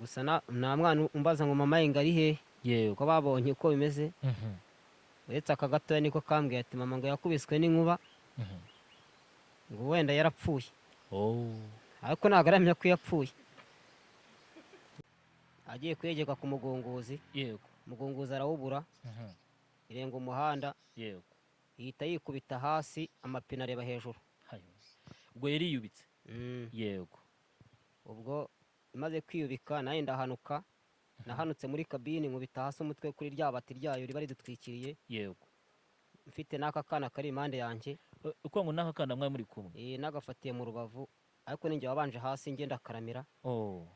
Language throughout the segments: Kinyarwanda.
gusa nta mwana umbaza ngo mama ye ngo ari hehe yego. ko babonye uko bimeze Mhm. uretse aka gatoya niko kambwiye ati mama ngo yakubiswe n'inkuba Mhm. ngo wenda yarapfuye Oh. ariko ntabwo aramenya ko yapfuye agiye kwegeka ku mugunguzi Yego. umugunguzi arawubura Mhm. irenga umuhanda Yego. ihita yikubita hasi amapine areba hejuru Hayo. Ubwo yariyubitse. Mm. Yego. ubwo imaze kwiyubika nayo ndahanuka nahanutse muri kabini nkubita hasi umutwe kuri rya bati ryayo riba ridutwikiriye Yego. mfite n'aka kana kari impande yanjye Uko ngo n'aka kana mwari muri kumwe. nagafatiye mu rubavu ariko ninjye wabanje hasi ngenda akaramira Oh.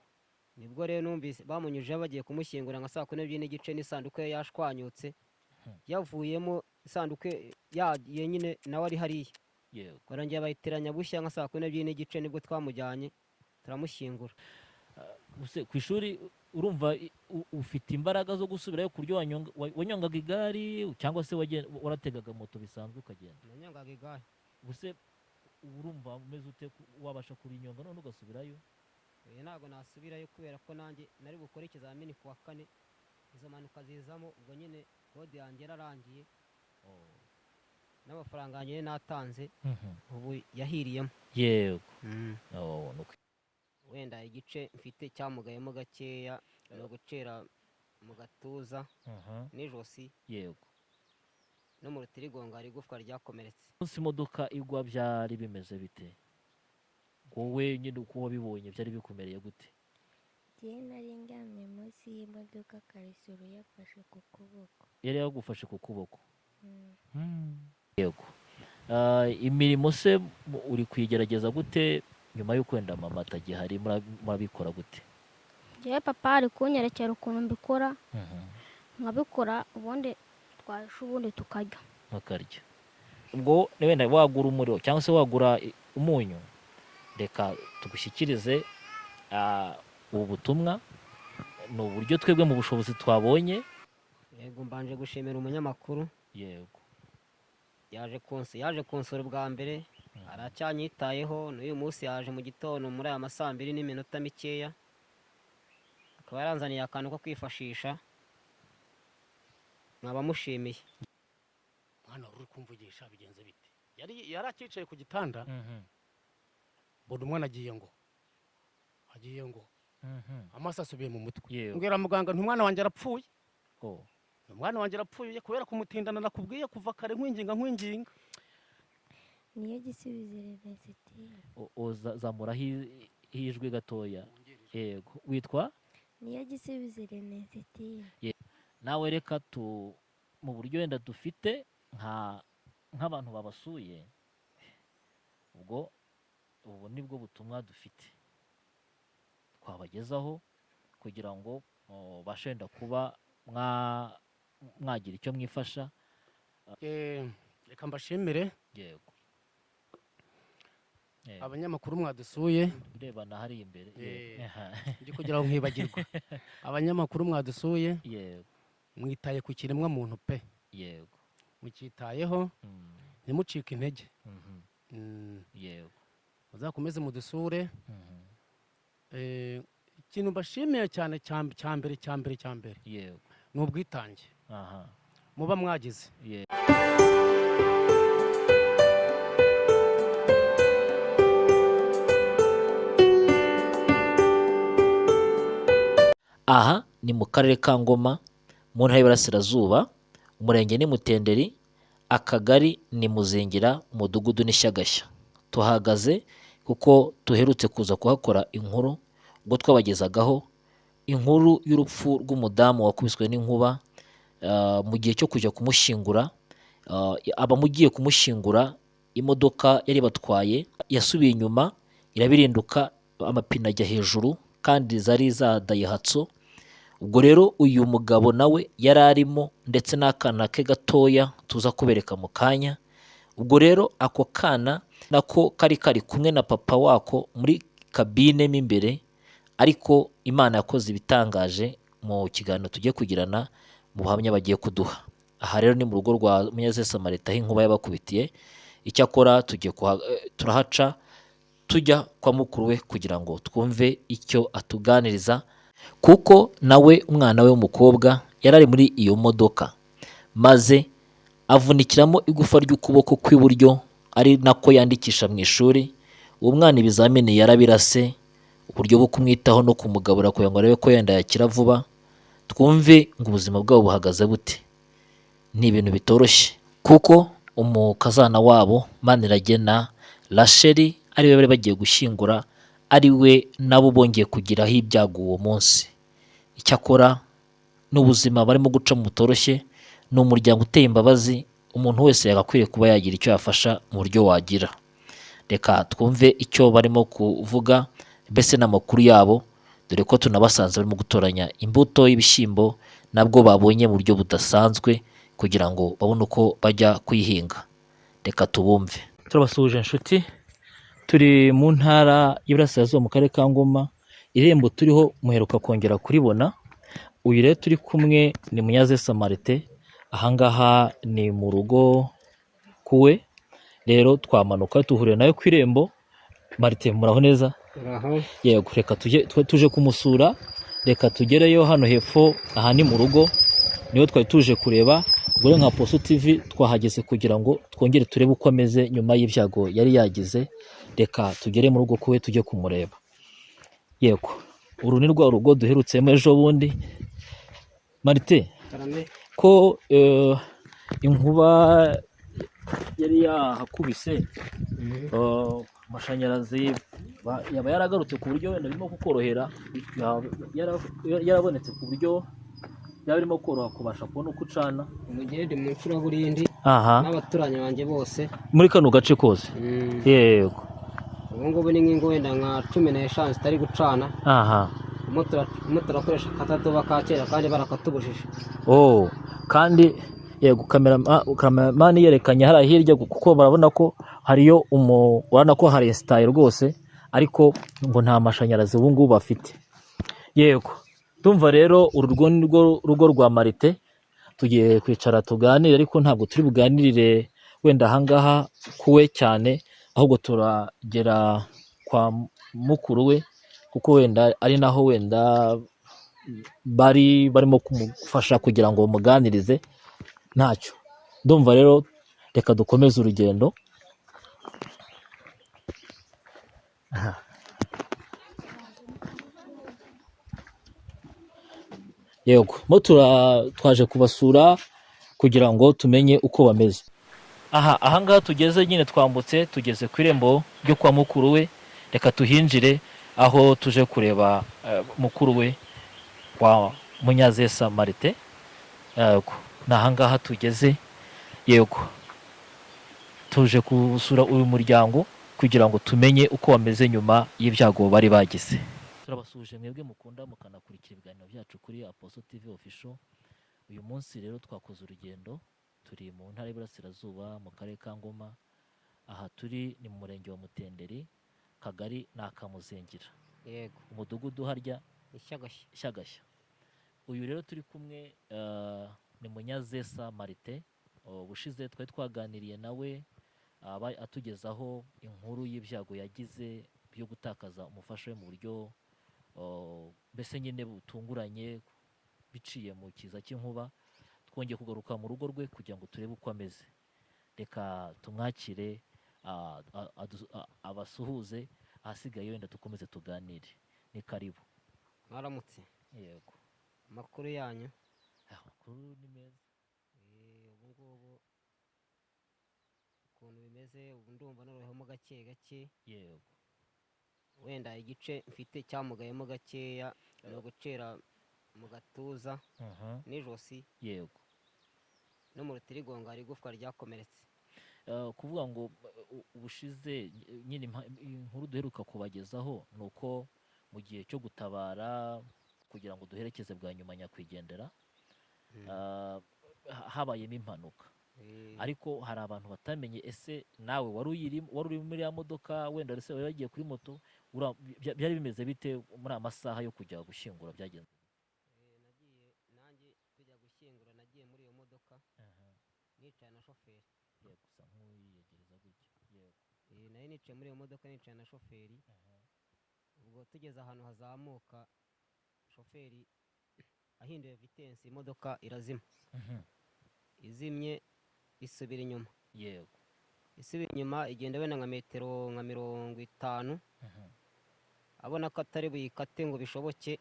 nibwo rero numvise bamunyujeho bagiye kumushyingura nka saa 12 n'igice n'isanduku ye yashwanyutse yavuyemo isanduku yagiye nyine nawe ari hariya Yego. barongera bayiteranya bushya nka saa 12 n'igice nibwo twamujyanye turamushyingura Use ku ishuri urumva ufite imbaraga zo gusubirayo ku buryo wanyongaga igare cyangwa se warategaga moto bisanzwe ukagenda? nanyongaga igare. Use urumva umeze ute wabasha kurinyonga none ugasubirayo? Ntabwo nasubirayo kubera ko nanjye nari gukora ikizamini ku wa 4 izo mpanuka zizamo ubwo nyine kode yanjye yararangiye n'amafaranga yanjye natanze ubu yahiriyemo. Yego. Wenda igice mfite cyamugayemo gakeya no gucera mu gatuza n'ijosi. Yego. No mu rutirigongo hari igufwa ryakomeretse. Munsi imodoka igwa byari bimeze bite? Wowe nyine uko wabibonye byari bikumereye gute? Njye nari ndyamye munsi y'imodoka Karisoro yafashe ku kuboko. Yari yagufashe ku kuboko? Yego. Imirimo se uri kwigerageza gute nyuma yo kwenda mama atagihari murabikora gute? Njye papa ari kunyerekera ukuntu mbikora nkabikora ubundi twasha ubundi tukarya. Mukarya. Ubwo wenda wagura umuriro cyangwa se wagura umunyu, reka tugushyikirize ubu butumwa. Ni uburyo twebwe mu bushobozi twabonye. Yego, mbanje gushimira umunyamakuru. Yego. yaje kunsura bwa mbere aracyanyitayeho n'uyu munsi yaje mu gitondo muri aya masaa 2 n'iminota mikeya akaba yaranzaniye akantu ko kwifashisha nkaba mushimiye. Mwana uri kumvugisha bigenze bite? Yari akicaye ku gitanda mbona umwana agiye ngo amaso asubiye mu mutwe mbwira muganga ntumwana wanjye arapfuye. Umwana wanjye arapfuye kubera kumutindana nakubwiye kuva kare nkwinginga. Niyo gisubizo Renesitine. Zamura hijwe gatoya. Yego. Witwa? Niyo gisubizo Renesitine. Nawe reka mu buryo wenda dufite nk'abantu babasuye, ubu nibwo butumwa dufite twabagezaho kugira ngo bashenda kuba mwagira icyo mwifasha. Reka mbashimire. Yego. Abanyamakuru mwadusuye ndebana hari imbere. ndi kugira ngo nkibagirwa. Abanyamakuru mwadusuye. Yego. Mwitaye ku kiremwa muntu pe. Yego. Mukitayeho ntimucike intege. Yego. Muzakomeze mudusure. Ikintu mbashimiye cyane cyambere. Yego. Ni ubwitange muba mwagize. Aha ni mu karere ka Ngoma mu ntara y'Iburasirazuba, umurenge ni Mutenderi, akagari ni Muzingira, umudugudu ni Shyagashya. Tuhagaze kuko tuherutse kuza kuhakora inkuru ubwo twabagezagaho inkuru y'urupfu rw'umudamu wakubiswe n'inkuba mu gihe cyo kujya kumushyingura. Abamugiye kumushyingura imodoka yari batwaye yasubiye inyuma irabirinduka, amapine ajya hejuru kandi zari za Daihatsu. Ubwo rero uyu mugabo nawe yari arimo ndetse n'akana ke gatoya tuza kubereka mu kanya. Ubwo rero ako kana nako kari kumwe na papa wako muri kabine mo imbere, ariko Imana yakoze ibitangaje mu kiganiro tugiye kugirana mu buhamya bagiye kuduha. Aha rero ni mu rugo rwa Munyaze Samarita aho inkuba yabakubitiye. Icyakora turahaca tujya kwa mukuru we kugira ngo twumve icyo atuganiriza. kuko nawe umwana we w'umukobwa yari ari muri iyo modoka, maze avunikiramo igufa ry'ukuboko kw'iburyo, ari nako yandikisha mu ishuri. Uwo mwana ibizamini yarabirase, uburyo bwo kumwitaho no kumugabura kugira ngo arebe ko yenda yakira vuba. Twumve ngo ubuzima bwabo buhagaze bute. Ni ibintu bitoroshye kuko umukazana wabo Maniragena Rachel ari we bari bagiye gushyingura, ari we nabo bongeye kugiraho ibyago uwo munsi. Icyakora n'ubuzima barimo gucamo butoroshye, ni umuryango uteye imbabazi, umuntu wese yagakwiriye kuba yagira icyo yafasha mu buryo wagira. Reka twumve icyo barimo kuvuga, mbese n'amakuru yabo, dore ko tunabasanze barimo gutoranya imbuto y'ibishyimbo nabwo babonye mu buryo budasanzwe kugira ngo babone uko bajya kuyihinga. Reka tubumve. Turabasuhuje inshuti, turi mu ntara y'Iburasirazuba mu karere ka Ngoma. Irembo turiho muheruka kongera kuribona. Uyu rero turi kumwe ni Munyazesa Martin, ahangaha ni mu rugo kuwe. Rero twamanuka tuhurira nawe ku irembo. Martin, muraho neza? Yego, reka tuje kumusura, reka tugereyo. Hano hepfo aha ni mu rugo, niho twari tuje kureba. Ubwo nka Poso TV twahageze kugira ngo twongere turebe uko ameze nyuma y'ibyago yari yagize. Reka tugere mu rugo kuwe tujye kumureba. Yego, uru ni rwa rugo duherutsemo ejo bundi. Martin, ko inkuba yari yahakubise, amashanyarazi yaba yaragarutse ku buryo wenda birimo kukorohera, yarabonetse ku buryo byaba birimo koroha kubasha kubona uko ucana. umugende mu icuraburindi Aha, n'abaturanyi banjye bose. muri kano gace kose. Yego. ubu ngubu ni nk'ingo wenda nka 15 zitari gucana. Aha. Turimo turakoresha akatadoba ka kera kandi barakatubujije. Oh, kandi yego, kameramani yerekanye hariya hirya, kuko barabona ko hariyo urabona ko hari install rwose, ariko ngo nta mashanyarazi ubu ngubu bafite. Yego, tumva rero uru ni rugo rwa Martin. Tugiye kwicara tuganire, ariko ntabwo turi buganirire wenda ahangaha kuwe cyane, ahubwo turagera kwa mukuru we, kuko wenda ari naho wenda barimo kumufasha kugira ngo bamuganirize. Ntacyo ndumva rero, reka dukomeze urugendo. Yego, twaje kubasura kugira ngo tumenye uko bameze. Ahangaha tugeze nyine, twambutse tugeze ku irembo ryo kwa mukuru we. Reka tuhinjire aho tuje kureba mukuru we wa Munyazesa Martin. Yego, ni ahangaha tugeze. Yego, tuje gusura uyu muryango kugira ngo tumenye uko bameze nyuma y'ibyago bari bagize. Turabasuje mwebwe mukunda mukanakurikira ibiganiro byacu kuri Apostle TV Official. Uyu munsi rero twakoze urugendo, turi mu ntara y'Iburasirazuba mu karere ka Ngoma. Aha turi ni mu murenge wa Mutenderi, kagari ni Akamuzengira, Yego, umudugudu harya ishyagashya. Shyagashya. Uyu rero turi kumwe ni Munyazesa Martin. Ubushize twari twaganiriye nawe, atugezaho inkuru y'ibyago yagize byo gutakaza umufasha we mu buryo mbese nyine butunguranye, biciye mu kiza cy'inkuba. Twongeye kugaruka mu rugo rwe kugira ngo turebe uko ameze. Reka tumwakire abasuhuze, ahasigaye wenda dukomeze tuganire. Ni karibu. Mwaramutse. Yego, Amakuru yanyu? amakuru ni meza. Ubu ngubu ukuntu bimeze, ubu ndumva norohemo gake gake. Yego. Wenda igice mfite cyamugayemo gakeya, no gucera mu gatuza n'ijosi. Yego. No mu rutirigongo hari igufwa ryakomeretse. Kuvuga ngo ubushize nyine inkuru duheruka kubagezaho ni uko mu gihe cyo gutabara kugira ngo duherekeze bwa nyuma nyakwigendera, habayemo impanuka. Ariko hari abantu batamenye, ese nawe wari uri muri ya modoka, wenda ese wari wagiye kuri moto, byari bimeze bite muri amasaha yo kujya gushyingura? Byagenze Nagiye nanjye tujya gushyingura, nagiye muri iyo modoka nicaye na shoferi. Yego, gusa nk'uwiyegereza gutya. Yego. Nari nicaye muri iyo modoka nicaye na shoferi. Ubwo tugeze ahantu hazamuka, shoferi ahinduye vitensi imodoka irazima, Mhm. izimye isubira inyuma, yego. isubira inyuma igenda wenda nka metero nka 50, Mhm. abona ko atari buyikate ngo bishoboke,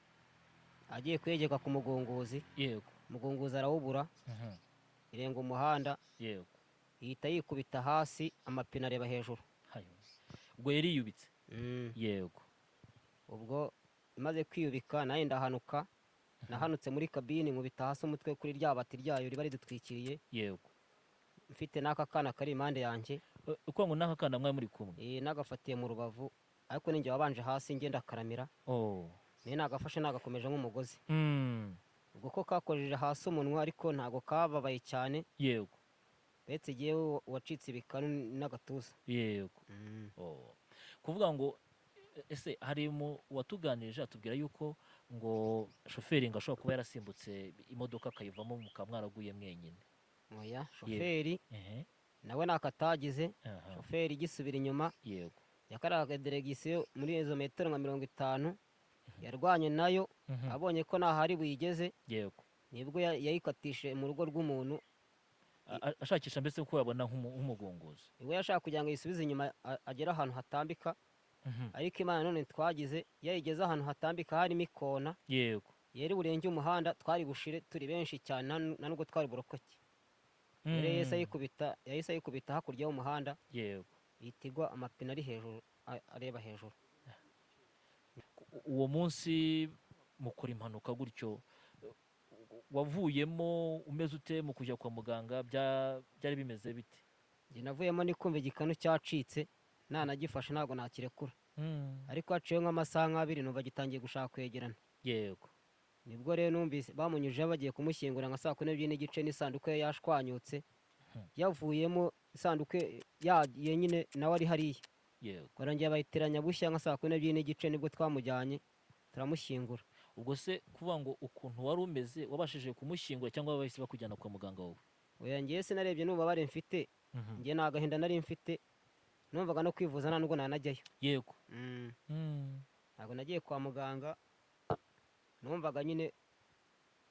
agiye kuyegeka ku mugunguzi, yego. umugunguzi arawubura, Mhm. irenga umuhanda, yego. ihita yikubita hasi, amapine areba hejuru. hayo ubwo yariyubitse. Mm. yego. ubwo imaze kwiyubika nayo ndahanuka, nahanutse muri kabini nkubita hasi umutwe kuri rya bati ryayo riba ridutwikiriye, yego. mfite n'aka kana kari impande yanjye, uko ngo n'aka kana mwari muri kumwe. nagafatiye mu rubavu, ariko ninjye wabanje hasi ngenda akaramira, oh. nayo nagafashe nagakomeje nk'umugozi. Mm. ubwo ko kakojeje hasi umunwa ariko ntabwo kababaye cyane, yego. uretse igihe wacitse ibikanu n'agatuza. yego. Mm. oh. kuvuga ngo ese hari mu watuganirije atubwira yuko ngo shoferi ngo ashobora kuba yarasimbutse imodoka akayivamo mukaba mwaraguye mwenyine. oya, shoferi ehe. nawe nakatagize, aha. shoferi igisubira inyuma yego. yakaraga deregisiyo muri izo metero nka 50, yarwanye nayo, Mhm. abonye ko ntahari buyigeze, yego. nibwo yayikatishije mu rugo rw'umuntu. ashakisha mbese ko yabona nk'umugunguzi. iwe yashaka kugira ngo yisubize inyuma agere ahantu hatambika, Mhm. ariko imana none twagize yayigeze ahantu hatambika harimo ikona, yego. yari burenge umuhanda, twari bushire turi benshi cyane, nta nubwo twari burokoke. rero Mm. yahise ayikubita hakurya y'umuhanda, yego. ihita igwa, amapine ari hejuru, areba hejuru. uwo munsi mukora impanuka gutyo, wavuyemo umeze ute mu kujya kwa muganga? byari bimeze bite? njye navuyemo ndi kumva igikanu cyacitse, nanagifashe ntabwo nakirekura, ariko haciyeho nk'amasaha nk'abiri numva gitangiye gushaka kwegerana. yego. nibwo rero numvise bamunyujeho bagiye kumushyingura nka saa 12:30 n'isanduku ye yashwanyutse, yavuyemo isanduku yagiye nyine nawe ari hariya, yego. barangiye bayiteranya bushya nka saa 12:30 nibwo twamujyanye turamushyingura. ubwo se kuvuga ngo ukuntu wari umeze wabashije kumushyingura cyangwa bahise bakujyana kwa muganga wowe? oya, ngewe sinarebye n'ububabare mfite, njye nta gahinda nari mfite, numvaga no kwivuza nta nubwo nanajyayo. yego. ntabwo nagiye kwa muganga, numvaga nyine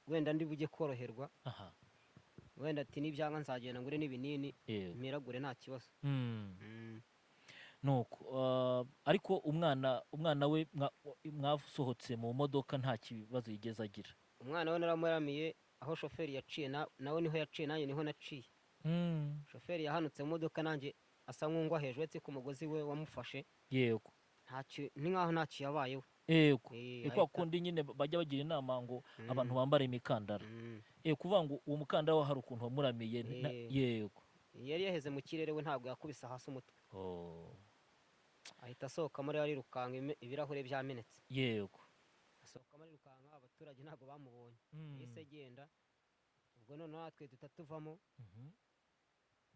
wenda ndi bujye koroherwa, aha. wenda ati n'ibyanga nzagenda ngure n'ibinini yego. miragure nta kibazo. nuko ariko umwana we mwasohotse mu modoka nta kibazo yigeze agira? umwana we naramuramiye aho shoferi yaciye, nawe niho yaciye, nanjye niho naciye. shoferi yahanutse mu modoka, nanjye asa nk'ungwa hejuru, uretse ku mugozi we wamufashe, yego. ni nk'aho ntacyo yabayeho. yego. Eh, kwa ahita- kundi nyine bajya bagira inama ngo abantu bambara imikandara. Mm. kuvuga ngo uwo mukandara we hari ukuntu wamuramiye. yego. yari yaheze mu kirere, we ntabwo yakubise hasi umutwe, oh. ahita asohokamo rero arirukanka, ibirahure byamenetse, yego. asohokamo arirukanka, abaturage ntabwo bamubonye, yahise agenda. ubwo noneho natwe duhita tuvamo,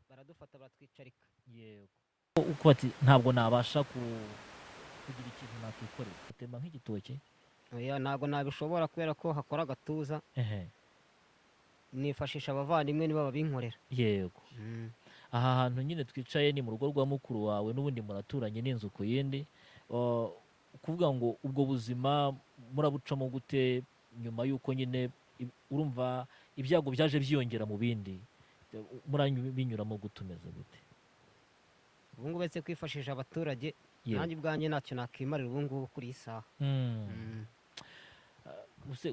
baradufata baratwicarika. yego. uko bati ntabwo nabasha kugira ikintu nakikorera, gutema nk'igitoki. oya, ntabwo nabishobora kubera ko hakora agatuza, ehe. nifashisha abavandimwe nibo babinkorera. yego. aha hantu nyine twicaye ni mu rugo rwa mukuru wawe, n'ubundi muraturanye n'inzu ku yindi. kuvuga ngo ubwo buzima murabucamo gute nyuma y'uko nyine urumva ibyago byaje byiyongera mu bindi, binyuramo gutumeze gute? ubu ngubu uretse kwifashisha abaturage, Yego. nanjye ubwanjye ntacyo nakimarira ubu ngubu kuri iyi saha.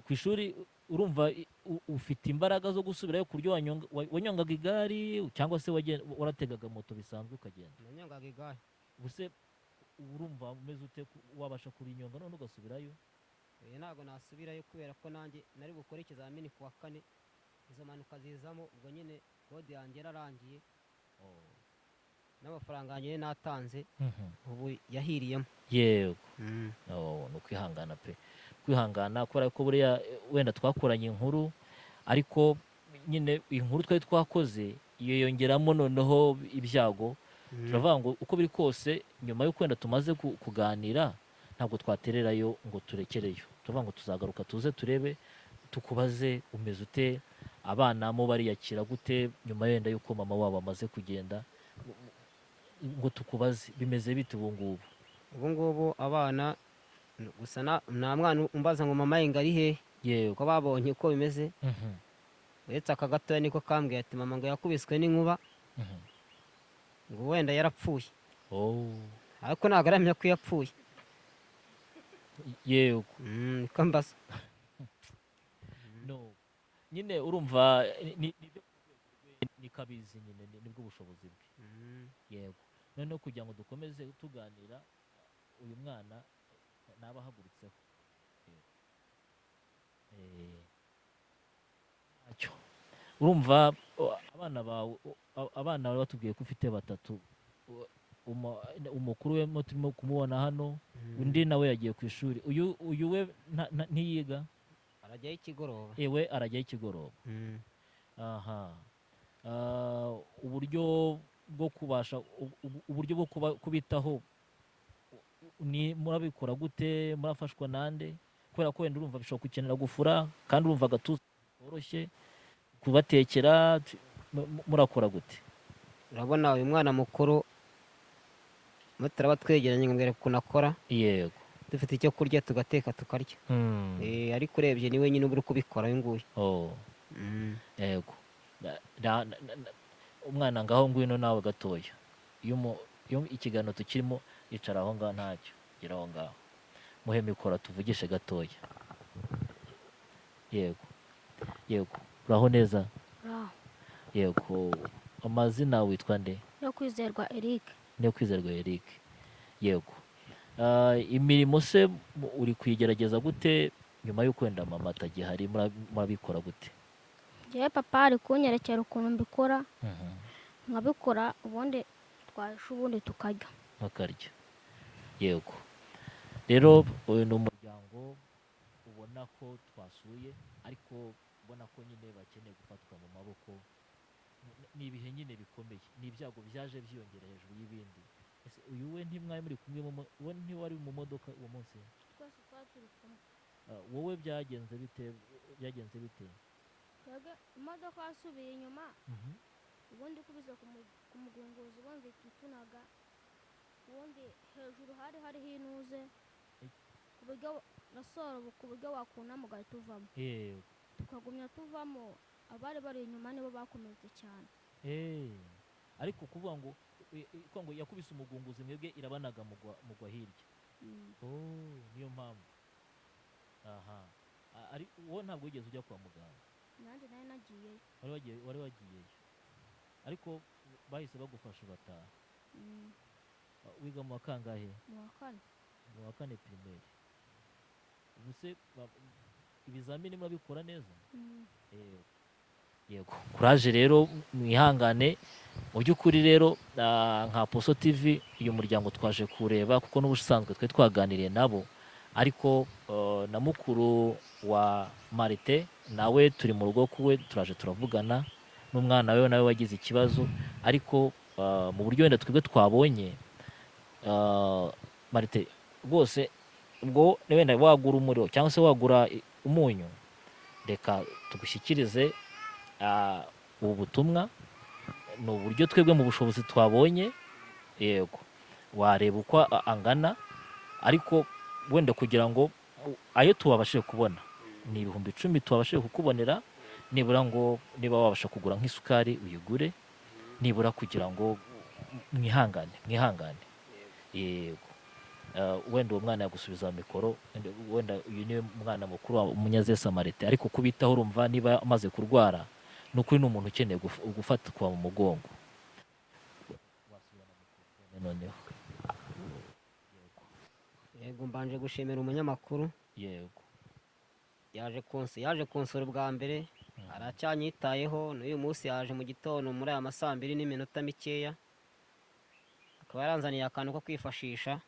ku ishuri urumva ufite imbaraga zo gusubirayo ku buryo wanyongaga igare cyangwa se warategaga moto bisanzwe ukagenda? nanyongaga igare. ubuse urumva umeze ute wabasha kurinyonga none ugasubirayo? ntabwo nasubirayo kubera ko nanjye nari bukore ikizamini ku wa 4, izo mpanuka zizamo, ubwo nyine kode yanjye yararangiye, n'amafaranga yanjye natanze ubu yahiriyemo. yego. ni ukwihangana pe, kwihangana kubera ko buriya wenda twakoranye inkuru, ariko nyine inkuru twari twakoze iyo yongeramo noneho ibyago. turavuga ngo uko biri kose nyuma y'uko wenda tumaze kuganira ntabwo twatererayo ngo turekereyo, turavuga ngo tuzagaruka tuze turebe, tukubaze umeze ute, abana mo bariyakira gute nyuma yenda y'uko mama wabo amaze kugenda, ngo tukubaze bimeze bite ubu ngubu? ubu ngubu abana gusa nta mwana umbaza ngo mama ye ngo ari hehe yego. ko babonye uko bimeze Mhm, uretse aka gatoya niko kambwiye ati mama ngo yakubiswe n'inkuba mhm. ngo wenda yarapfuye Oh, ariko ntabwo aramenya ko yapfuye yego. niko mbaza No, nyine urumva ni kabizi nyine nibwo bushobozi bwe. Yego. Noneho kugira ngo dukomeze tuganira, uyu mwana naba ahagurutseho. Ntacyo. Urumva abana bari batubwiye ko ufite batatu. Umukuru we turimo kumubona hano, undi nawe yagiye ku ishuri. Uyu we ntiyiga. arajyaho ikigoroba Ewe arajyaho ikigoroba. Aha. Uburyo bwo kubitaho ni murabikora gute, murafashwa nande? Kubera ko wenda urumva bishobora gukenera gufura kandi urumva agatuza koroshye kubatekera, murakora gute? urabona uyu mwana mukuru turaba twegeranye ngo mbere ukuntu akora Yego. dufite icyo kurya tugateka tukarya ariko urebye ni wenyine uba uri kubikora uyu nguyu Oh, yego. Umwana ngaho ngwino nawe gatoya. Iyo ikiganiro tukirimo yicara aho ngaho, ntacyo gira aho ngaho, muhe mikoro tuvugishe gatoya. Yego, yego. Uraho neza? Uraho. Yego. Amazina witwa nde? yo kwizerwa Eric. Niyo kwizerwa Eric. Yego. Imirimo se uri kuyigerageza gute nyuma y'uko wenda mama atagihari, murabikora gute? Njyewe papa ari kunyerekera ukuntu mbikora nkabikora ubundi twahisha ubundi tukarya. Bakarya. Yego. Rero uyu ni umuryango ubona ko twasuye, ariko ubona ko nyine bakeneye gufatwa mu maboko. Ni ibihe nyine bikomeye, ni ibyago byaje byiyongera hejuru y'ibindi. Ese uyu we ntimwari muri kumwe wowe ntiwari mu modoka uwo munsi? Twese twari turi kumwe. Wowe byagenze bite? Twebwe imodoka yasubiye inyuma ubundi ikubise ku mugunguzi ubundi tunaga, ubundi hejuru hari hariho inuze ku buryo nasoro ku buryo wakunama ugahita uvamo. Yego. Tukagumya tuvamo, abari bari inyuma nibo bakomeretse cyane. Ariko kuvuga ngo yakubise umugunguzi mwebwe irabanaga mugwa hirya. Oh, niyo mpamvu. Aha. Wowe ntabwo wigeze ujya kwa muganga? Nanjye nari nagiyeyo. Wari wagiyeyo, ariko bahise bagufasha bataha. Wiga mu wa kangahe? Mu wa kane. Mu wa kane primaire. Ubuse ibizamini murabikora neza? Yego. Kuraje rero, mwihangane. Mu by'ukuri rero nka Poso TV uyu muryango twaje kureba, kuko n'ubusanzwe twe twaganiriye nabo, ariko na mukuru wa Marite nawe turi mu rugo kuwe, turaje turavugana n'umwana we nawe wagize ikibazo, ariko mu buryo wenda twebwe twabonye, Marite rwose ubwo wenda wagura umuriro cyangwa se wagura umunyu, reka tugushyikirize ubu butumwa. Ni uburyo twebwe mu bushobozi twabonye. Yego. Wareba uko angana, ariko wenda kugira ngo ayo tubabashije kubona ni 10,000 tubabashije kukubonera, nibura ngo niba wabasha kugura nk'isukari uyigure, nibura kugira ngo mwihangane. Yego. Wenda uwo mwana yagusubiza mikoro, wenda uyu ni umwana mukuru wa Munyazesa Marite, ariko kubitaho urumva niba amaze kurwara, nukuri n'umuntu ukeneye gufatwa mu mugongo. Noneho. yego mbanje gushimira umunyamakuru Yego. yaje kunsura bwa mbere, aracyanyitayeho. n'uyu munsi yaje mu gitondo muri aya masaa 2:00 mikeya, akaba yaranzaniye akantu ko kwifashisha,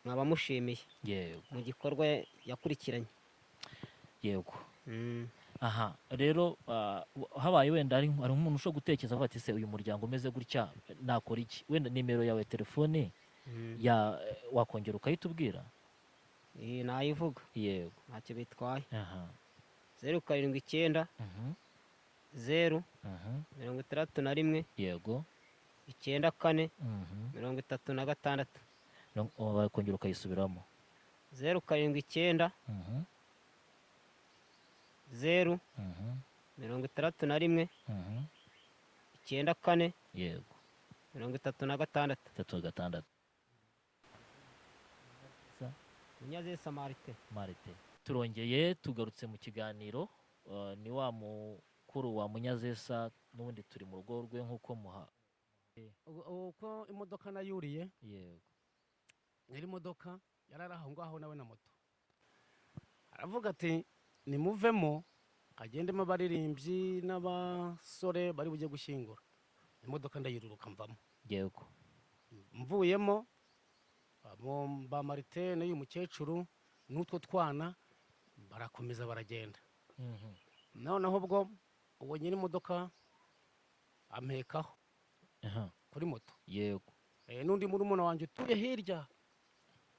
nkaba mushimiye Yego. mu gikorwa yakurikiranye. Yego. Aha, rero habaye wenda hari umuntu ushobora gutekereza avuga ati se uyu muryango umeze gutya nakora iki? Wenda nimero yawe telefone wakongera ukayitubwira? nayivuga. Yego. ntacyo bitwaye. Aha. 079 0 61 Yego. 94 Mhm. 36. wakongera ukayisubiramo. 079 Mhm, 0 mhm, 61 mhm. 94 Yego, 36. 36. Munyazesa Marite. Marite. Turongeye tugarutse mu kiganiro, ni wa mukuru wa Munyazesa, n'ubundi turi mu rugo rwe nk'uko muha. uko imodoka nayuriye, Yego. nyiri imodoka yarari aho ngaho nawe na moto, aravuga ati nimuvemo hagendemo abaririmbyi n'abasore bari bujye gushyingura. Imodoka ndayiruruka mvamo, Yego. mvuyemo ba Marite n'uyu mukecuru n'utwo twana barakomeza baragenda. Mhm. Noneho ubwo uwo nyiri imodoka ampekaho Aha. kuri moto, Yego. n'undi murumuna wanjye utuye hirya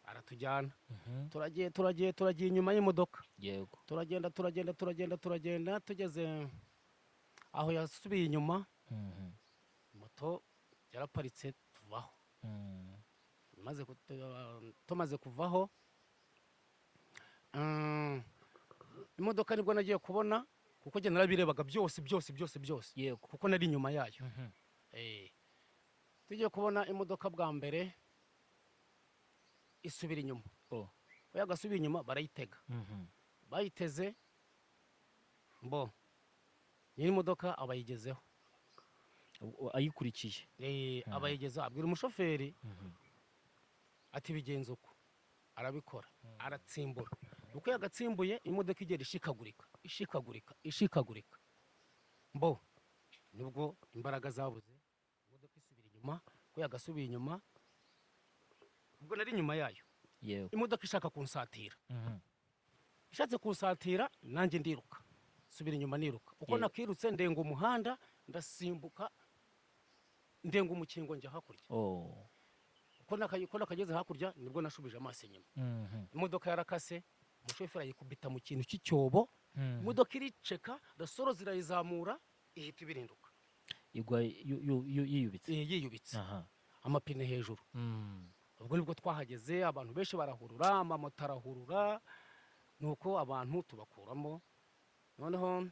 aratujyana. Mhm. turagiye inyuma y'imodoka, Yego. turagenda tugeze aho yasubiye inyuma, Mhm. moto yaraparitse tuvaho. Mhm. Tumaze kuvaho, imodoka nibwo nagiye kubona, kuko njye narabirebaga byose, Yego. kuko nari inyuma yayo. Mhm. Tugiye kubona imodoka bwa mbere isubira inyuma, Oh. yagasubiye inyuma barayitega, Mhm. bayiteze nyiri imodoka abayigezeho, Ayikurikiye. abayigezeho abwira umushoferi Mhm. ati bigenze uko, arabikora, aratsimbura. Uko yagatsimbuye imodoka igera ishikagurika, nibwo imbaraga zabuze, imodoka isubira inyuma. Ko yagasubiye inyuma, ubwo nari inyuma yayo, Yego. imodoka ishaka kunsatira, Mhm. ishatse kunsatira, nanjye ndiruka, subira inyuma niruka. Uko Yego. nakirutse ndenga umuhanda, ndasimbuka, ndenga umukingo njya hakurya. Oh. Uko nakageze hakurya, nibwo nashubije amaso inyuma. Mhm. Imodoka yarakase, umushoferi ayikubita mu kintu cy'icyobo, Mhm. imodoka iriceka, rasoro zirayizamura, ihita ibirinduka, Igwa yiyubitse. yiyubitse, Aha. amapine hejuru. Mhm. Ubwo nibwo twahageze, abantu benshi barahurura, amamoto arahurura, nuko abantu tubakuramo. Noneho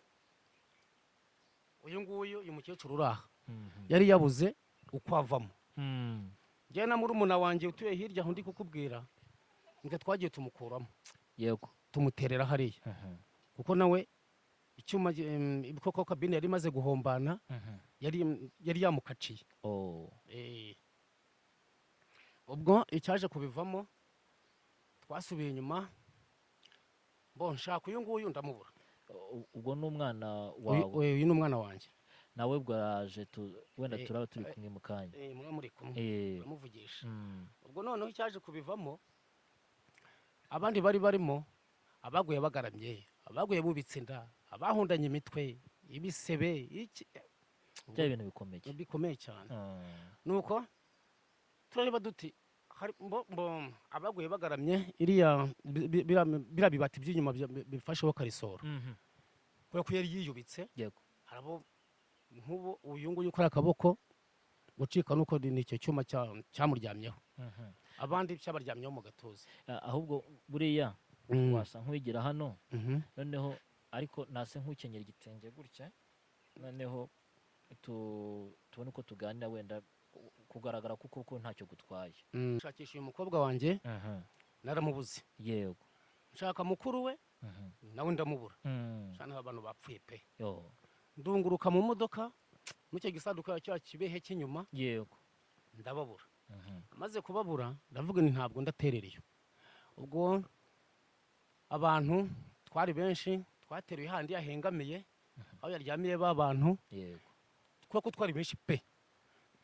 uyu mukecuru uraha Mhm. yari yabuze uko avamo. Mhm. Njye na murumuna wanjye utuye hirya aho ndi kukubwira, nge twagiye tumukuramo, Yego. tumuterera hariya, Mhm. kuko nawe icyuma koko kabine yari imaze guhombana, Mhm. yari yamukaciye. Oh. Ubwo icyaje kubivamo, twasubiye inyuma, nshaka uyu nguyu ndamubura. Ubwo n'umwana Uyu wawe ni umwana wanjye, nawe bwaraje wenda Eh, turaba turi kumwe mu kanya. muba muri kumwe, Eh. uramuvugisha. Mhm. Ubwo noneho icyaje kubivamo, abandi bari barimo, abaguye bagaramye, abaguye bubitse inda, abahundanye imitwe, ibisebe, Bya bintu bikomeye. bikomeye cyane. Mhm. Nuko turareba duti abaguye bagaramye, biriya bibati by'inyuma bifasheho karisoro, Mhm. kubera ko yari yiyubitse. Yego. harabo nk'ubu uyu nguyu ukora akaboko gucika, nuko ni icyo cyuma cyamuryamyeho, Mhm. abandi cyabaryamyeho mu gatuza. Ahubwo buriya wasa nk'uwigira hano, Mhm. noneho ariko nase nk'ukenyera igitenge gutya, noneho tubone uko tuganira, wenda kugaragara kuko ntacyo gutwaye. Nshakisha uyu mukobwa wanjye, Mhm. naramubuze. Yego. Nshaka mukuru we, Mhm. nawe ndamubura. Mhm. Shana abantu bapfuye pe. Yo. Ndunguruka mu modoka, n'icyo gisanduku cya kibehe cy'inyuma, Yego. ndababura. Mhm. Maze kubabura, ndavuga nti ntabwo ndaterera iyo. Ubwo abantu twari benshi, twateruye handi yahengamiye, aho yaryamiye ba bantu, Yego. kuko twari benshi pe,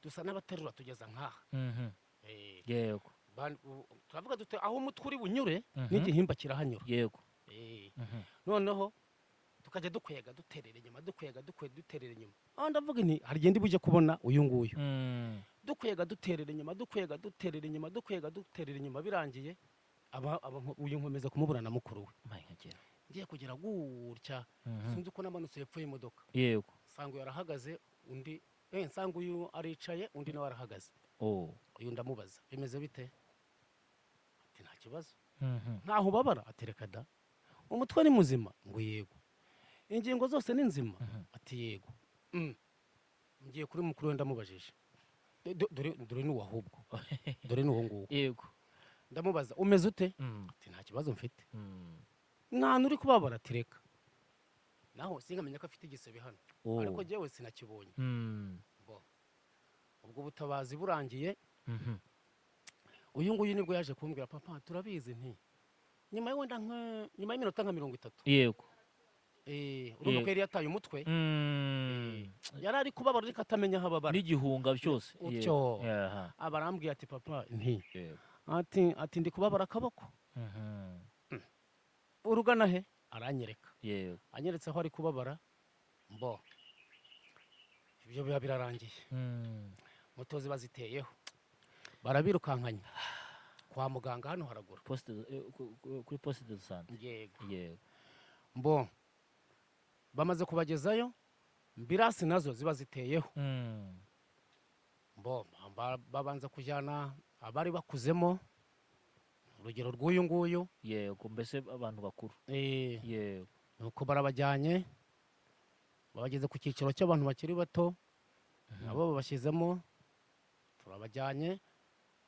dusa n'abaterura tugeza nk'aha. Mhm. Yego. Turavuga dute aho umutwe uri bunyure, Mhm. n'igihimba kirahanyura. Yego. Mhm. Noneho tukajya dukwega duterera inyuma, duterera inyuma. Aho ndavuga nti hari igihe ndi bujye kubona uyu nguyu, Mhm. dukwega duterera inyuma, birangiye uyu nkomeza kumubura na mukuru we. Mayagera. Ngiye kugera gutya, Mhm. sinzi uko namanutse hepfo y'imodoka, Yego. nsanga uyu arahagaze, nsanga uyu aricaye, undi nawe arahagaze. Oh. Uyu ndamubaza bimeze bite, kibazo Mhm. ntaho ubabara atereka da umutwe ni muzima ngo yego ingingo zose ni nzima ati yego ngiye kuri mukuru we ndamubajije dore ni ahubwo dore ni uwo nguwo yego ndamubaza umeze ute ati nta kibazo mfite nta n'uri kubabara atereka naho sinkamenya ko afite igisebe hano ariko njyewe sinakibonye ubwo butabazi burangiye uyu nguyu nibwo yaje kumbwira papa turabizi nti nyuma y'iminota nka 30 yego urumva ko yari yataye umutwe yari ari kubabara ariko atamenya aho ababara n'igihunga cyose utyo aba arambwiye ati papa nti ati ndi kubabara akaboko urugana he aranyereka anyeretse aho ari kubabara mbo ibyo biba birarangiye moto ziba ziteyeho barabirukankanya kwa muganga hano haragura kuri poste de santé yego mbo bamaze kubagezayo mbirasi nazo ziba ziteyeho mbo babanza kujyana abari bakuzemo urugero rw'uyu nguyu yego mbese abantu bakuru yego nuko barabajyanye babageze ku cyiciro cy'abantu bakiri bato nabo babashyizemo turabajyanye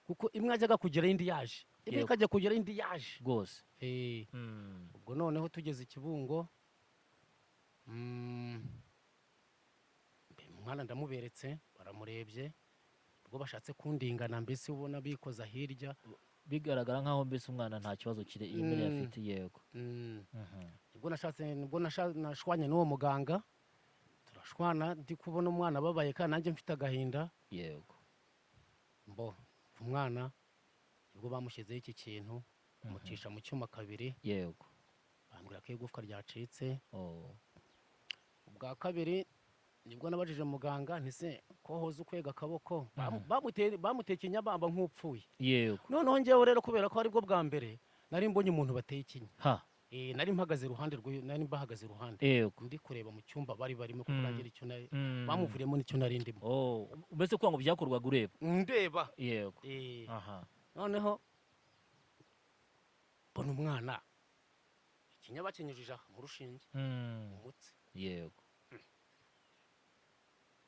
kuko imwe ajyaga kugera indi yaje imwe ikajya kugera indi yaje rwose ubwo noneho tugeze ikibungo umwana ndamuberetse baramurebye ubwo bashatse kundingana mbese ubona bikoza hirya bigaragara nkaho mbese umwana nta kibazo imbere afite yego nibwo nashwanye n'uwo muganga turashwana ndi kubona umwana ababaye kandi nanjye mfite agahinda yego mbo umwana nibwo bamushyizeho iki kintu bamucisha mu cyuma kabiri yego bambwira ko igufwa ryacitse ubwa kabiri nibwo nabajije muganga ntise ko hoze ukwega akaboko bamuteye ikinyabamba nk'upfuye yego noneho njyewe rero kubera ko aribwo bwa mbere nari mbonye umuntu bateye ikinya nari mpagaze iruhande nari mbahagaze iruhande ndi kureba mu cyumba bari barimo kurangira icyo nari bamuvuriyemo n'icyo nari ndimo mbese kugira ngo byakorwaga ureba ndeba yego noneho mbona umwana ikinya bakinyujije mu rushinge mu mutsi yego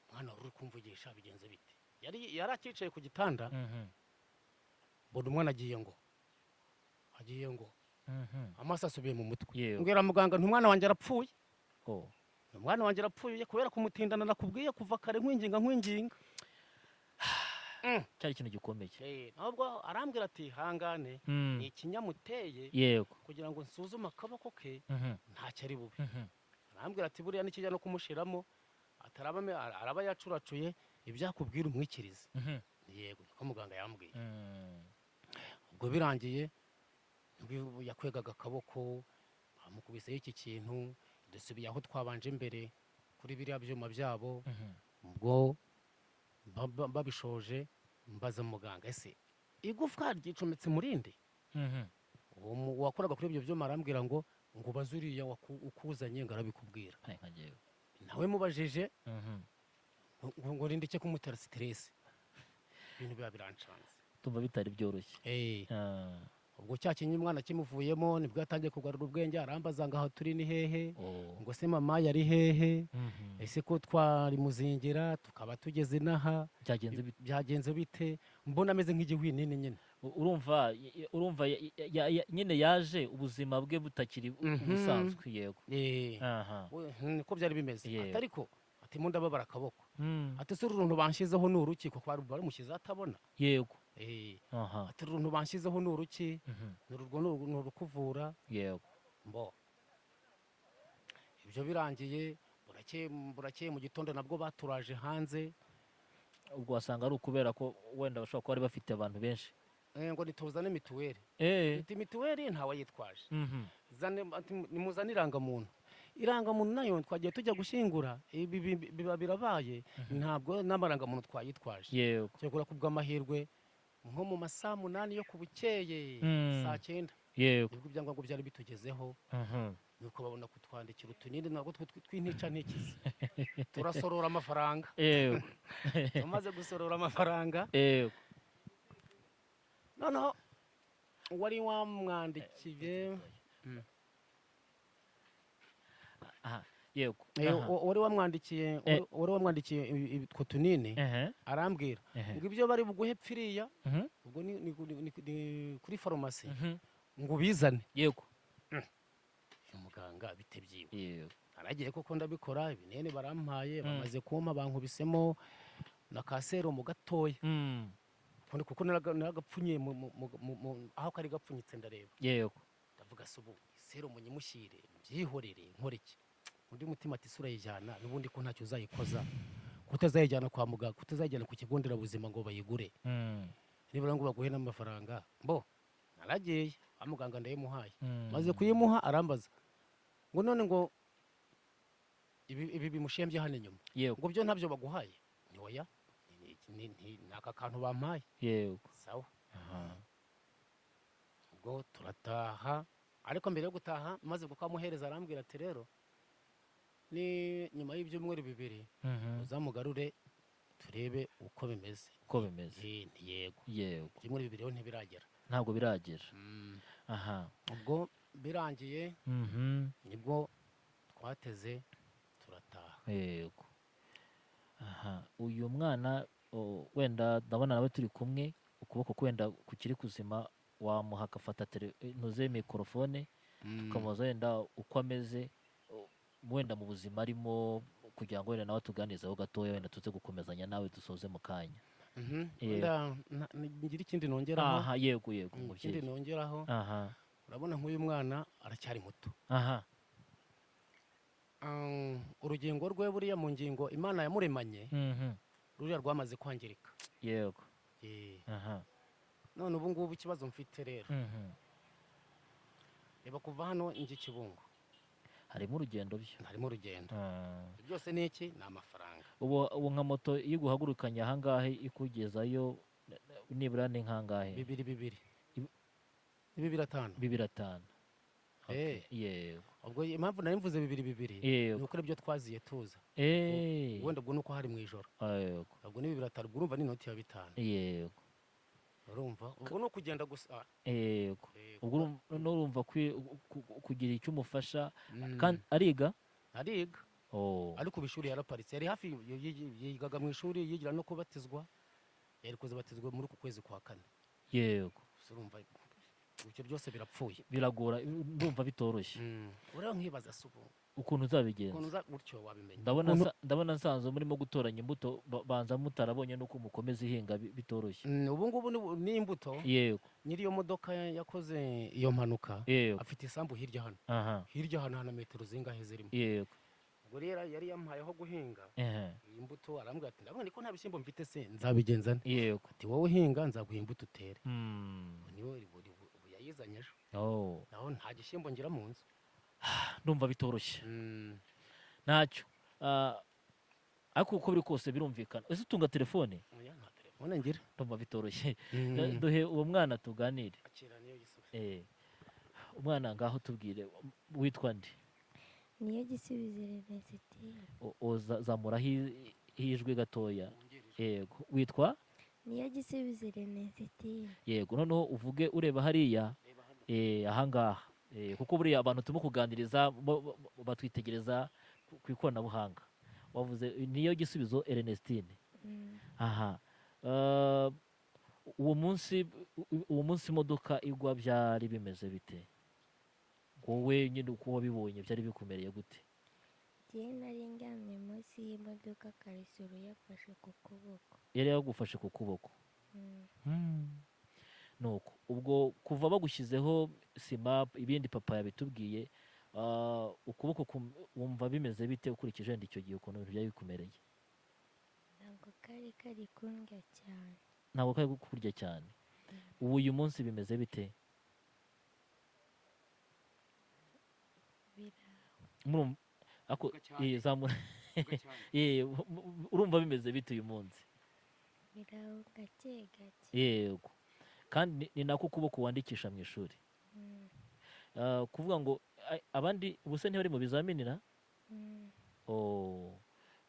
umwana wari uri kumvugisha bigenze bite yari akicaye ku gitanda mbona umwana agiye ngo amaso asubiye mu mutwe mbwira muganga ntumwana wanjye arapfuye umwana wanjye arapfuye kubera kumutindana nakubwiye kuva kare nkwinginga cyari ikintu gikomeye ntabwo arambwira ati hangane ni ikinyamuteye yego kugira ngo nsuzume akaboko ke ntacyo ari bube arambwira ati buriya nikijya no kumushiramo araba yacuracuye ibyakubwira umwikirize yego niko muganga yambwiye ubwo birangiye yakwegaga akaboko bamukubiseho iki kintu dusubiye aho twabanje mbere kuri biriya byuma byabo ubwo babishoje mbaza muganga ese igufwa ryicometse murinde wakoraga kuri ibyo byuma arambwira ngo ubaze uriya ukuzanye ngo arabikubwira nawe mubajije ngo rindike kumutera siteresi ibintu biba birancanze tumva bitari byoroshye ubwo cya kinyi umwana kimuvuyemo nibwo yatangiye kugarura ubwenge arambaza ngo aho turi ni hehe ngo se mama yari hehe ese ko twari muzingira tukaba tugeze inaha byagenze bite mbona ameze nk'igihwinini nyine urumva nyine yaje ubuzima bwe butakiri ubusanzwe yego niko byari bimeze atariko ati mu ndababara akaboko ati se uruntu banshyizeho ni uruki kuko bamushyizeho atabona yego ati uruntu banshyizeho ni uruki ni urukuvura yego mbo ibyo birangiye burakeye mu gitondo nabwo baturaje hanze ubwo wasanga ari ukubera ko wenda bashobora kuba bari bafite abantu benshi ngo nituzane mituweli mituweli ntawe yitwaje nimuzane irangamuntu irangamuntu nayo twagiye tujya gushyingura biba birabaye ntabwo n'amarangamuntu twayitwaje cyakora ku bw'amahirwe nko mu masaha 8 yo ku bukeye saa 9 nibwo ibyangombwa byari bitugezeho nuko babona kutwandikira utunini nabwo tw'intica ntikize turasorora amafaranga tumaze gusorora amafaranga noneho wari wamwandikiye aha yego wari wamwandikiye utwo tunini arambwira ngo ibyo bari buguhe pfiriya ubwo ni kuri farumasi ngo ubizane yego umuganga bite byiwe yego aragiye koko ndabikora ibinini barampaye bamaze kumpa bankubisemo na ka serumu gatoya kuko naragapfunyiye aho kari gapfunyitse ndareba yego ndavuga se ubu serumu nyimushyire byihorere nkore iki undi mutima ati isura yijyana n'ubundi ko ntacyo uzayikoza kutazayijyana kwa muganga kutazayijyana ku kigo nderabuzima ngo bayigure nibura ngo baguhe n'amafaranga bo naragiye kwa muganga ndayimuhaye maze kuyimuha arambaza ngo none ngo ibi bimushembye hano inyuma ngo byo ntabyo baguhaye ni oya ni aka kantu bampaye yego sawa ubwo turataha ariko mbere yo gutaha maze kukamuhereza arambwira ati rero ni nyuma y'ibyumweru 2 uzamugarure turebe uko bimeze yego ibyumweru 2 rero ntibiragera ntabwo biragera aha ubwo birangiye nibwo twateze turataha yego aha uyu mwana wenda ndabona nawe turi kumwe ukuboko kwenda kukiri kuzima wamuha agafata ntuze mikorofone tukamubaza wenda uko ameze wenda mu buzima arimo kugira ngo wenda nawe tuganizeho gatoya wenda tuze gukomezanya nawe dusoze mu kanya ngira ikindi nongeraho aha yego ikindi nongeraho urabona nk'uyu mwana aracyari muto urugingo rwe buriya mu ngingo imana yamuremanye ruriya rwamaze kwangirika yego none ubu ngubu ikibazo mfite rero reba kuva hano njye Kibungo harimo urugendo byose ni iki ni amafaranga ubu nka moto iyo iguhagurukanye ahangahe ikugezayo nibura ni nkangahe 2,500 yego ubwo impamvu nari mvuze 2,200 ni uko aribyo twaziye tuza wenda ubwo nuko hari mu ijoro ubwo ni 2,500 ubwo urumva ni inoti ya 5 yego urumva ubwo no kugenda gusa yego ubwo urumva kugira icyo umufasha kandi ariga ariko bishuri yaraparitse yari hafi yigaga mu ishuri yigira no kubatizwa yari kuzabatizwa muri uku kwezi kwa 4 yego urumva ibyo byose birapfuye biragora ndumva bitoroshye ureba nkibaza subu ukuntu uzabigenza gutyo wabimenya ndabona nsanzwe murimo gutoranya imbuto banza mutarabonye nuko mukomeza ihinga bitoroshye ubu ngubu ni imbuto yego nyiri iyo modoka yakoze iyo mpanuka afite isambu hirya hano hana metero zingahe zirimo yego ubwo rero yari yampaye aho guhinga iyi mbuto arambwira ati ndabona ko nta bishyimbo mfite se nzabigenza yego ati wowe uhinga nzaguha imbuto utere niwe yayizanye ejo naho nta gishyimbo ngira mu nzu ndumva bitoroshye ntacyo ariko uko biri kose birumvikana ese utunga telefone nta telefone ngira ndumva bitoroshye duhe uwo mwana tuganire umwana ngaho tubwire witwa nde niyo gisubizo Ernestine zamuraho ijwi gatoya yego witwa niyo gisubizo Ernestine yego noneho uvuge ureba hariya ahangaha kuko buriya abantu turimo kuganiriza batwitegereza ku ikoranabuhanga wavuze niyo gisubizo Ernestine aha uwo munsi imodoka igwa byari bimeze bite wowe nyine uko wabibonye byari bikumereye gute njyewe nari ndyamye munsi y'imodoka karisoro yafashe ku kuboko yari yagufashe ku kuboko nuko ubwo kuva bagushyizeho sima ibindi papa yabitubwiye ukuboko wumva bimeze bite ukurikije wenda icyo gihe ukuntu byari bikumereye ntabwo kari kundya cyane ntabwo kari kukurya cyane ubu uyu munsi bimeze bite urumva bimeze bite uyu munsi biraho gake gake yego kandi ni nako ukuboko wandikisha mu ishuri kuvuga ngo abandi ubuse ntibari mu bizamini na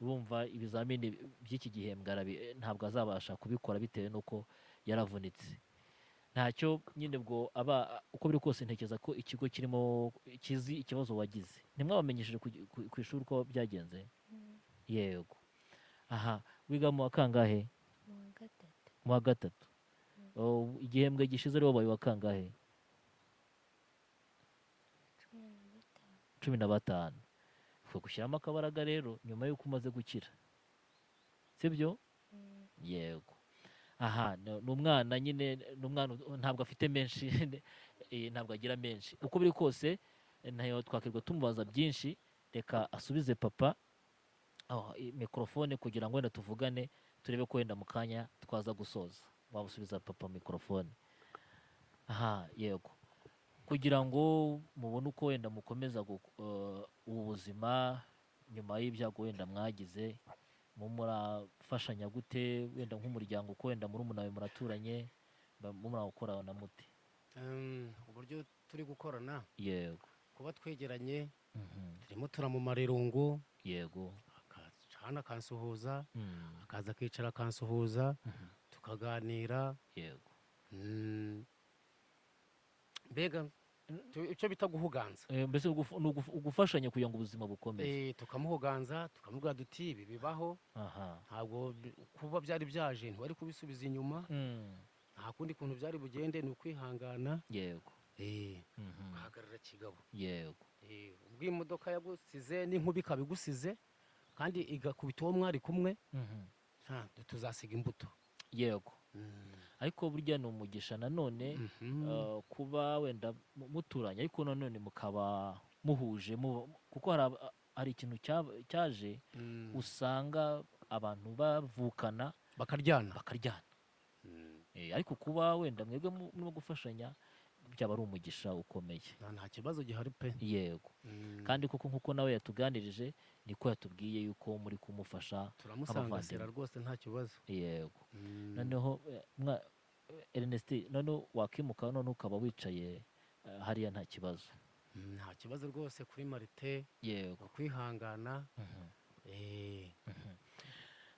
urumva ibizamini by'iki gihembwe ntabwo azabasha kubikora bitewe n'uko yaravunitse ntacyo nyine bwo aba uko biri kose ntekereza ko ikigo kirimo kizi ikibazo wagize ntimwabamenyesheje ku ishuri uko byagenze yego aha wiga mu wa kangahe mu wa gatatu mu wa gatatu igihembwe gishize rero wabaye wa kangahe 15 ufu gushyiramo akabaraga rero nyuma y'uko umaze gukira sibyo yego aha ni umwana nyine ni umwana ntabwo afite menshi ntabwo agira menshi uko biri kose ntayo twakirwa tumubaza byinshi reka asubize papa mikorofone kugira ngo wenda tuvugane turebe ko wenda mu kanya twaza gusoza wabusubiza papa mikorofone aha yego kugira ngo mubone uko wenda mukomeza ubu buzima nyuma y'ibyago wenda mwagize murafashanya gute wenda nk'umuryango uko wenda muri nawe muraturanye murakorana mute uburyo turi gukorana yego kuba twegeranye turimo turamumara irungu yego hano akansuhuza akaza akicara akansuhuza tukaganira yego mbega icyo bita guhuganza mbese ni ugufashanya kugira ngo ubuzima bukomeze tukamuhuganza tukamubwira duti ibi bibaho ntabwo kuba byari byaje ntiwari kubisubiza inyuma nta kundi kuntu byari bugende ni ukwihangana yego ugahagarara kigabo yego ubwo iyi modoka yagusize n'inkuba ikaba igusize kandi igakubita uwo mwari kumwe tuzasiga imbuto yego ariko burya ni umugisha nanone kuba wenda muturanye ariko nanone mukaba muhuje kuko hari ikintu cyaje usanga abantu bavukana bakaryana ariko kuba wenda mwebwe no gufashanya byaba ari umugisha ukomeye nta kibazo gihari pe yego kandi koko nk'uko nawe yatuganirije niko yatubwiye yuko muri kumufasha turamusangasira rwose nta kibazo yego noneho Ernest noneho wakimuka none ukaba wicaye hariya nta kibazo nta kibazo rwose kuri Marite yego kwihangana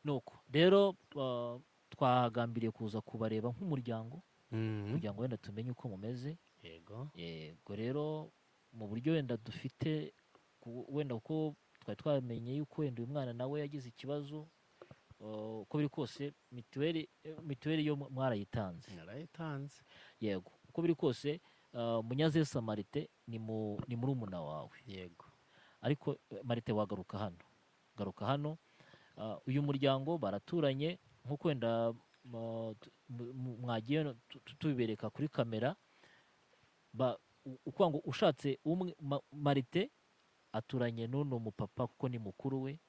nuko rero twagambiriye kuza kubareba nk'umuryango kugira ngo wenda tumenye uko mumeze yego rero mu buryo wenda dufite wenda kuko twari twamenye yuko wenda uyu mwana nawe yagize ikibazo uko biri kose mituweli yo mwarayitanze yego uko biri kose Munyazesa Marite ni murumuna wawe yego ariko Marite wagaruka hano uyu muryango baraturanye nk'uko wenda mwagiye tubibereka kuri kamera uko ngo ushatse Marite aturanye n'uno mupapa kuko ni mukuru we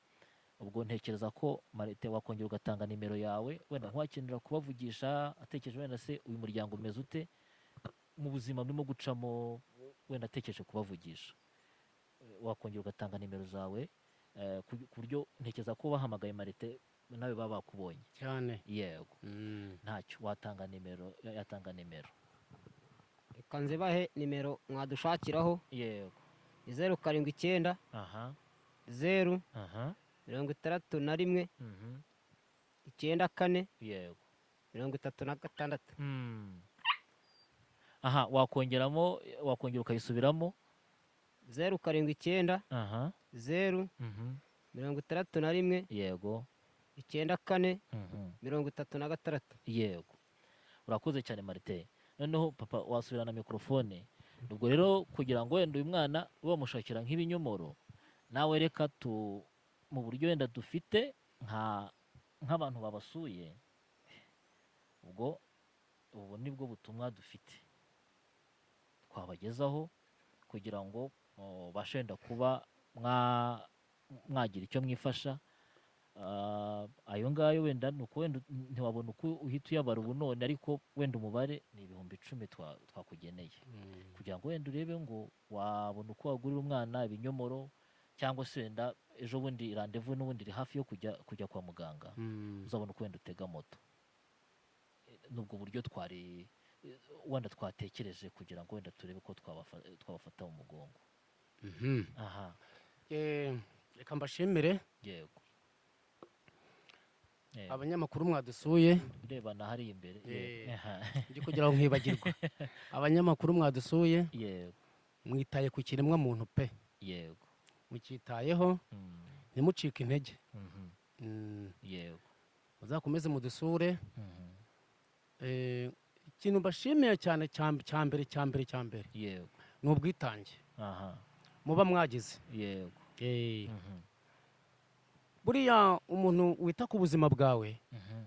ubwo ntekereza ko Marite wakongera ugatanga nimero yawe wenda ntiwakenera kubavugisha atekereje wenda se uyu muryango umeze ute mu buzima burimo gucamo wenda atekereje kubavugisha wakongera ugatanga nimero zawe ku buryo ntekereza ko bahamagaye Marite nawe baba bakubonye cyane yego ntacyo watanga nimero yatanga nimero reka nzibahe nimero mwadushakiraho yego 079 0 61 94 yego 36 wakongera ukayisubiramo 079 0 61 yego 94 36 yego urakoze cyane Marite noneho papa wasubirana mikorofone ubwo rero kugira ngo wenda uyu mwana bamushakira nk'ibinyomoro nawe reka mu buryo wenda dufite nk'abantu babasuye ubu nibwo butumwa dufite twabagezaho kugira ngo bashe wenda kuba mwagira icyo mwifasha ayo ngayo wenda ni uko wenda ntiwabona uko uhita uyabara ubu none ariko wenda umubare ni 10,000 twakugeneye kugira ngo wenda urebe ngo wabona uko wagurira umwana ibinyomoro cyangwa se wenda ejo bundi randevu n'ubundi iri hafi yo kujya kwa muganga uzabona uko wenda utega moto nubwo buryo wenda twatekereje kugira ngo wenda turebe ko twabafata mu mugongo reka mbashimire yego Yego. abanyamakuru mwadusuye urebana hari imbere. Eh. Yego. Aha. ndi kugira ngo nkibagirwa abanyamakuru mwadusuye Yego. mwitaye ku kiremwa muntu pe Yego. mukitayeho Mm. ntimucike intege Mhm. Mm, Yego. muzakomeze mudusure Mhm. ikintu mbashimiye cyane cya mbere Yego. ni ubwitange Aha. muba mwagize Yego. Mhm. buriya umuntu wita ku buzima bwawe Mhm.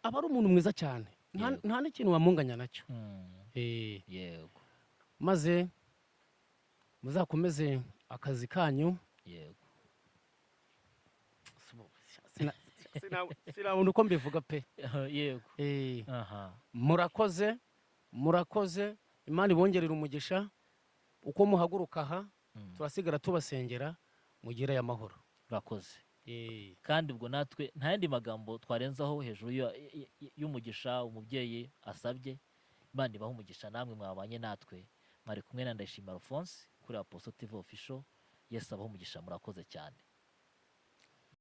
aba ari umuntu mwiza cyane Yego. nta n'ikintu wamunganya nacyo Mm. Yego. maze muzakomeze akazi kanyu Yego. sinabona uko mbivuga pe Yego. Eh, Aha. murakoze imana ibongerera umugisha uko muhaguruka aha Mm. turasigara tubasengera mugire amahoro Urakoze. Eh, kandi ubwo natwe nta yandi magambo twarenzaho hejuru y'umugisha umubyeyi asabye. Imana ibaha umugisha namwe mwabanye natwe mwari kumwe na Ndayishimiye Alphonse kuri Apostle TV Official. Yesu abaha umugisha murakoze cyane.